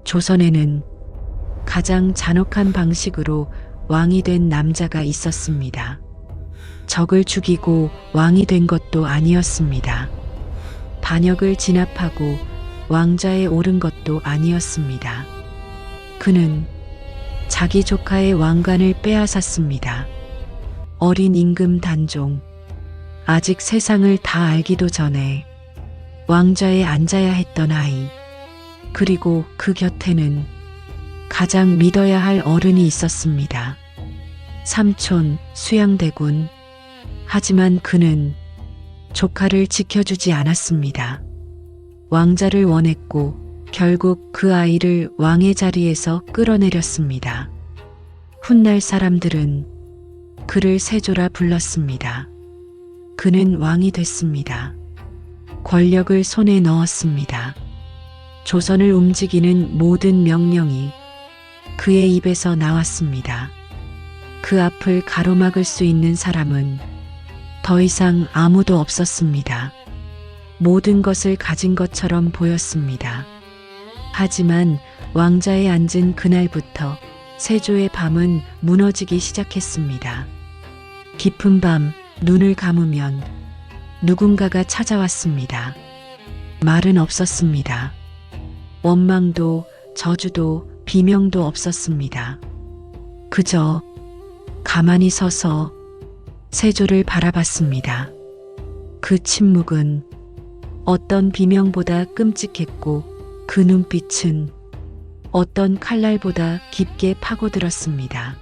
조선에는 가장 잔혹한 방식으로 왕이 된 남자가 있었습니다. 적을 죽이고 왕이 된 것도 아니었습니다. 반역을 진압하고 왕좌에 오른 것도 아니었습니다. 그는 자기 조카의 왕관을 빼앗았습니다. 어린 임금 단종, 아직 세상을 다 알기도 전에 왕좌에 앉아야 했던 아이, 그리고 그 곁에는 가장 믿어야 할 어른이 있었습니다. 삼촌 수양대군. 하지만 그는 조카를 지켜주지 않았습니다. 왕자를 원했고 결국 그 아이를 왕의 자리에서 끌어내렸습니다. 훗날 사람들은 그를 세조라 불렀습니다. 그는 왕이 됐습니다. 권력을 손에 넣었습니다. 조선을 움직이는 모든 명령이 그의 입에서 나왔습니다. 그 앞을 가로막을 수 있는 사람은 더 이상 아무도 없었습니다. 모든 것을 가진 것처럼 보였습니다. 하지만 왕좌에 앉은 그날부터 세조의 밤은 무너지기 시작했습니다. 깊은 밤 눈을 감으면 누군가가 찾아왔습니다. 말은 없었습니다. 원망도 저주도 비명도 없었습니다. 그저 가만히 서서 세조를 바라봤습니다. 그 침묵은 어떤 비명보다 끔찍했고 그 눈빛은 어떤 칼날보다 깊게 파고들었습니다.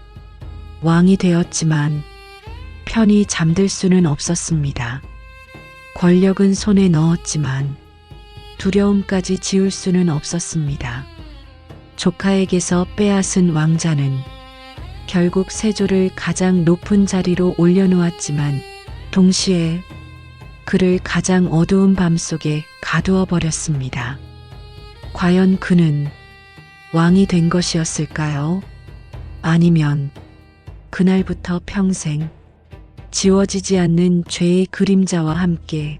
왕이 되었지만 편히 잠들 수는 없었습니다. 권력은 손에 넣었지만 두려움까지 지울 수는 없었습니다. 조카에게서 빼앗은 왕자는 결국 세조를 가장 높은 자리로 올려놓았지만 동시에 그를 가장 어두운 밤 속에 가두어 버렸습니다. 과연 그는 왕이 된 것이었을까요? 아니면 그날부터 평생 지워지지 않는 죄의 그림자와 함께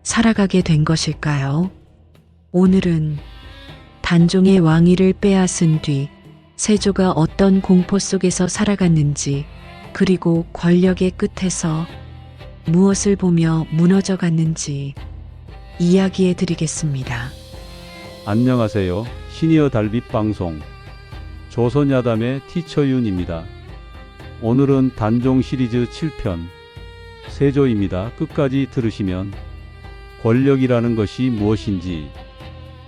살아가게 된 것일까요? 오늘은 단종의 왕위를 빼앗은 뒤 세조가 어떤 공포 속에서 살아갔는지, 그리고 권력의 끝에서 무엇을 보며 무너져 갔는지 이야기해 드리겠습니다. 안녕하세요. 시니어 달빛 방송 조선야담의 티처윤입니다. 오늘은 단종 시리즈 7편 세조입니다. 끝까지 들으시면 권력이라는 것이 무엇인지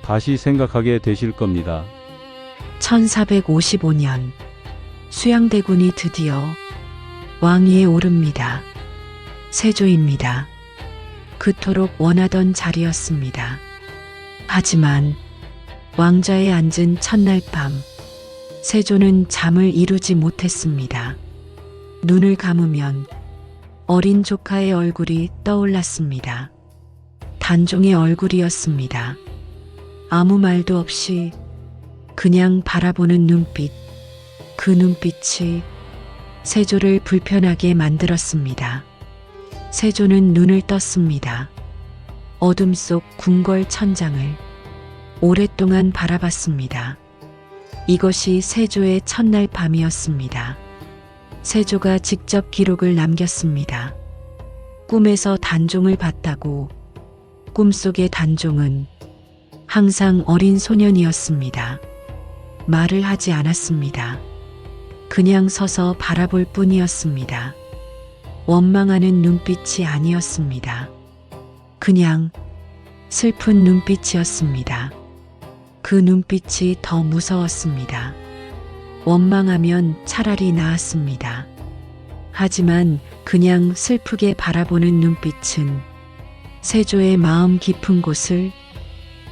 다시 생각하게 되실 겁니다. 1455년 수양대군이 드디어 왕위에 오릅니다. 세조입니다. 그토록 원하던 자리였습니다. 하지만 왕좌에 앉은 첫날 밤 세조는 잠을 이루지 못했습니다. 눈을 감으면 어린 조카의 얼굴이 떠올랐습니다. 단종의 얼굴이었습니다. 아무 말도 없이 그냥 바라보는 눈빛, 그 눈빛이 세조를 불편하게 만들었습니다. 세조는 눈을 떴습니다. 어둠 속 궁궐 천장을 오랫동안 바라봤습니다. 이것이 세조의 첫날 밤이었습니다. 세조가 직접 기록을 남겼습니다. 꿈에서 단종을 봤다고. 꿈속의 단종은 항상 어린 소년이었습니다. 말을 하지 않았습니다. 그냥 서서 바라볼 뿐이었습니다. 원망하는 눈빛이 아니었습니다. 그냥 슬픈 눈빛이었습니다. 그 눈빛이 더 무서웠습니다. 원망하면 차라리 나았습니다. 하지만 그냥 슬프게 바라보는 눈빛은 세조의 마음 깊은 곳을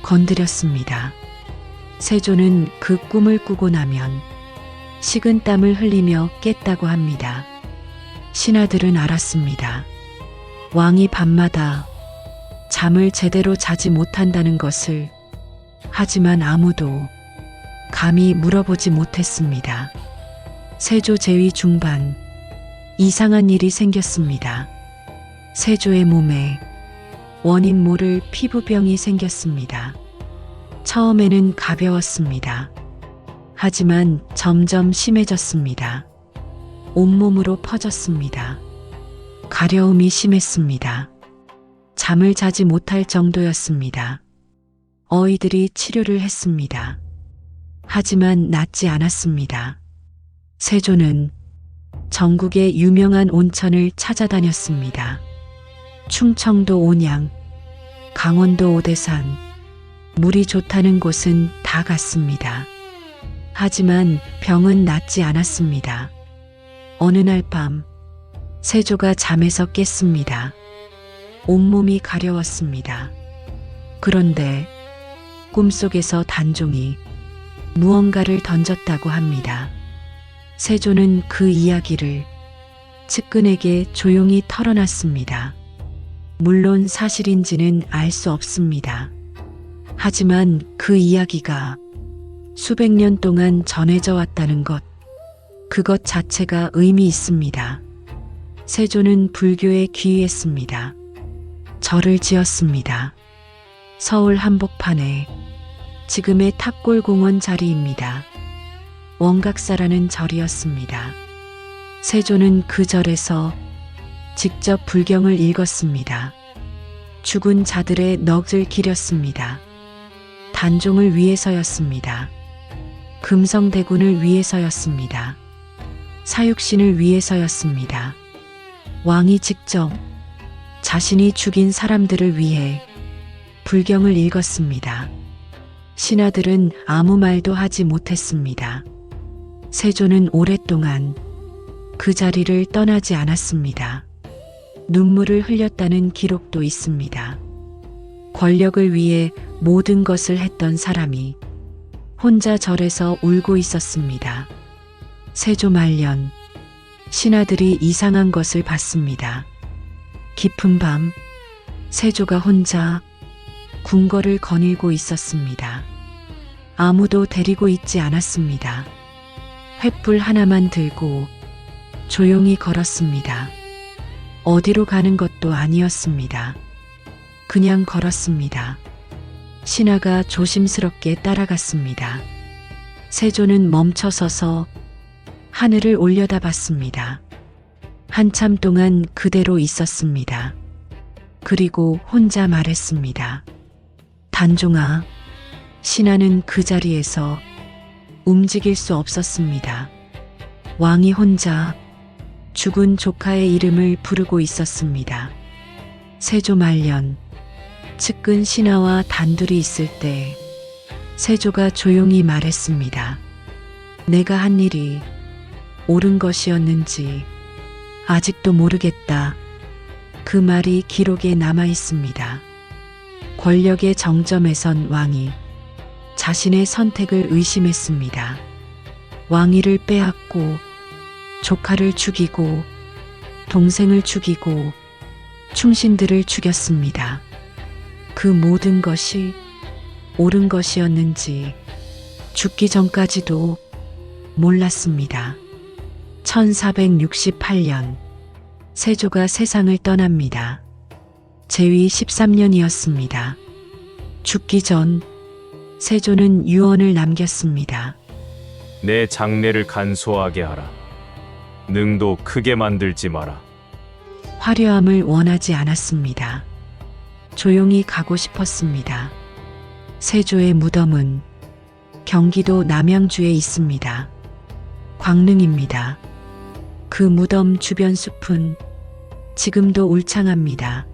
건드렸습니다. 세조는 그 꿈을 꾸고 나면 식은땀을 흘리며 깼다고 합니다. 신하들은 알았습니다. 왕이 밤마다 잠을 제대로 자지 못한다는 것을. 하지만 아무도 감히 물어보지 못했습니다. 세조 재위 중반 이상한 일이 생겼습니다. 세조의 몸에 원인 모를 피부병이 생겼습니다. 처음에는 가벼웠습니다. 하지만 점점 심해졌습니다. 온몸으로 퍼졌습니다. 가려움이 심했습니다. 잠을 자지 못할 정도였습니다. 어이들이 치료를 했습니다. 하지만 낫지 않았습니다. 세조는 전국의 유명한 온천을 찾아다녔습니다. 충청도 온양, 강원도 오대산, 물이 좋다는 곳은 다 갔습니다. 하지만 병은 낫지 않았습니다. 어느 날 밤, 세조가 잠에서 깼습니다. 온몸이 가려웠습니다. 그런데 꿈속에서 단종이 무언가를 던졌다고 합니다. 세조는 그 이야기를 측근에게 조용히 털어놨습니다. 물론 사실인지는 알 수 없습니다. 하지만 그 이야기가 수백 년 동안 전해져 왔다는 것, 그것 자체가 의미 있습니다. 세조는 불교에 귀의했습니다. 절을 지었습니다. 서울 한복판에 지금의 탑골공원 자리입니다. 원각사라는 절이었습니다. 세조는 그 절에서 직접 불경을 읽었습니다. 죽은 자들의 넋을 기렸습니다. 단종을 위해서였습니다. 금성대군을 위해서였습니다. 사육신을 위해서였습니다. 왕이 직접 자신이 죽인 사람들을 위해 불경을 읽었습니다. 신하들은 아무 말도 하지 못했습니다. 세조는 오랫동안 그 자리를 떠나지 않았습니다. 눈물을 흘렸다는 기록도 있습니다. 권력을 위해 모든 것을 했던 사람이 혼자 절에서 울고 있었습니다. 세조 말년, 신하들이 이상한 것을 봤습니다. 깊은 밤, 세조가 혼자 궁궐을 거닐고 있었습니다. 아무도 데리고 있지 않았습니다. 횃불 하나만 들고 조용히 걸었습니다. 어디로 가는 것도 아니었습니다. 그냥 걸었습니다. 신하가 조심스럽게 따라갔습니다. 세조는 멈춰서서 하늘을 올려다봤습니다. 한참 동안 그대로 있었습니다. 그리고 혼자 말했습니다. 단종아, 신하는 그 자리에서 움직일 수 없었습니다. 왕이 혼자 죽은 조카의 이름을 부르고 있었습니다. 세조 말년, 측근 신하와 단둘이 있을 때 세조가 조용히 말했습니다. 내가 한 일이 옳은 것이었는지 아직도 모르겠다. 그 말이 기록에 남아 있습니다. 권력의 정점에 선 왕이 자신의 선택을 의심했습니다. 왕위를 빼앗고 조카를 죽이고 동생을 죽이고 충신들을 죽였습니다. 그 모든 것이 옳은 것이었는지 죽기 전까지도 몰랐습니다. 1468년 세조가 세상을 떠납니다. 제위 13년이었습니다. 죽기 전 세조는 유언을 남겼습니다. 내 장래를 간소하게 하라. 능도 크게 만들지 마라. 화려함을 원하지 않았습니다. 조용히 가고 싶었습니다. 세조의 무덤은 경기도 남양주에 있습니다. 광릉입니다. 그 무덤 주변 숲은 지금도 울창합니다.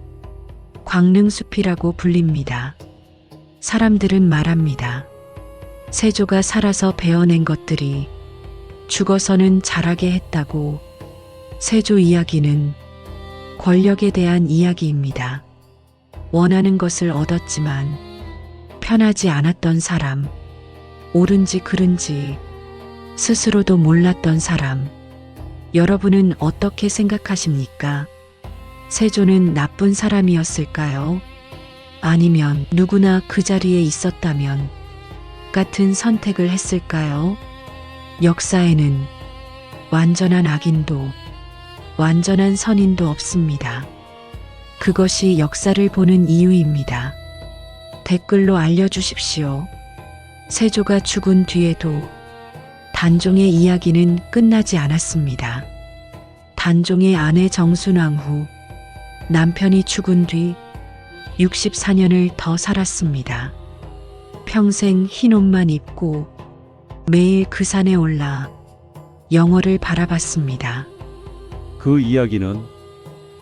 광릉숲이라고 불립니다. 사람들은 말합니다. 세조가 살아서 베어낸 것들이 죽어서는 자라게 했다고. 세조 이야기는 권력에 대한 이야기입니다. 원하는 것을 얻었지만 편하지 않았던 사람, 옳은지 그른지 스스로도 몰랐던 사람, 여러분은 어떻게 생각하십니까? 세조는 나쁜 사람이었을까요? 아니면 누구나 그 자리에 있었다면 같은 선택을 했을까요? 역사에는 완전한 악인도 완전한 선인도 없습니다. 그것이 역사를 보는 이유입니다. 댓글로 알려주십시오. 세조가 죽은 뒤에도 단종의 이야기는 끝나지 않았습니다. 단종의 아내 정순왕 후 남편이 죽은 뒤 64년을 더 살았습니다. 평생 흰 옷만 입고 매일 그 산에 올라 영월을 바라봤습니다. 그 이야기는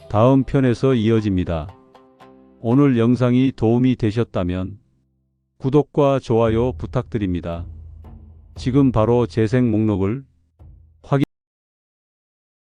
다음 편에서 이어집니다. 오늘 영상이 도움이 되셨다면 구독과 좋아요 부탁드립니다. 지금 바로 재생 목록을